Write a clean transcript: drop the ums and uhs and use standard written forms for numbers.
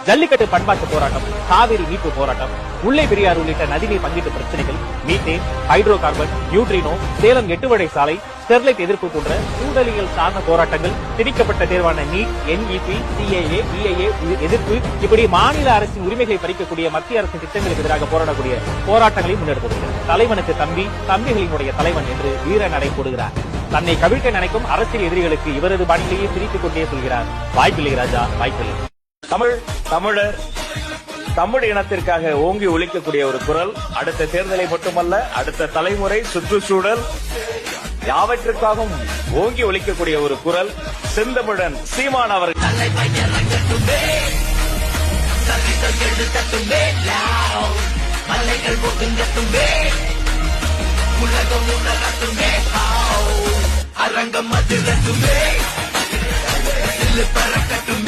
ஜல்லிக்கட்டு பண்பாட்டு போராட்டம், காவிரி மீட்பு போராட்டம், முல்லை பெரியாறு உள்ளிட்ட நதிநீர் பங்கீட்டு பிரச்சனைகள், methane, hydro carbon, neutrino, Salem 8 வழி சாலை, ஸ்டெர்லைட் எதிர்ப்பு போன்ற சூழலியல் சார்ந்த போராட்டங்கள், திணிக்கப்பட்ட தேர்வான நீட், NEP, CAA, BIA எதிர்ப்பு, இப்படி மாநில அரசின் உரிமைகளை பறிக்கக்கூடிய மத்திய அரசின் திட்டங்களுக்கு எதிராக போராடக்கூடிய போராட்டங்களை முன்னெடுத்து வருகிறது. தலைவனுக்கு தம்பி, தம்பிகளினுடைய தலைவன் என்று வீர நடை போடுகிறார். தன்னை கவிழ்க்க நினைக்கும் அரசியல் எதிரிகளுக்கு இவரது பாணியிலேயே சிரித்துக் கொண்டே சொல்கிறார். வாய்ப்பில்லை ராஜா, வாய்ப்பில்லை. தமிழர் தமிழ் இனத்திற்காக ஓங்கி ஒலிக்கக்கூடிய ஒரு குரல். அடுத்த தேர்தலை மட்டுமல்ல, அடுத்த தலைமுறை, சுற்றுச்சூழல் யாவற்றிற்காகவும் ஓங்கி ஒலிக்கக்கூடிய ஒரு குரல். செந்தமிழன் சீமான் அவர்கள். அரங்கம் அதிரட்டுமே, பறக்கட்டுமே.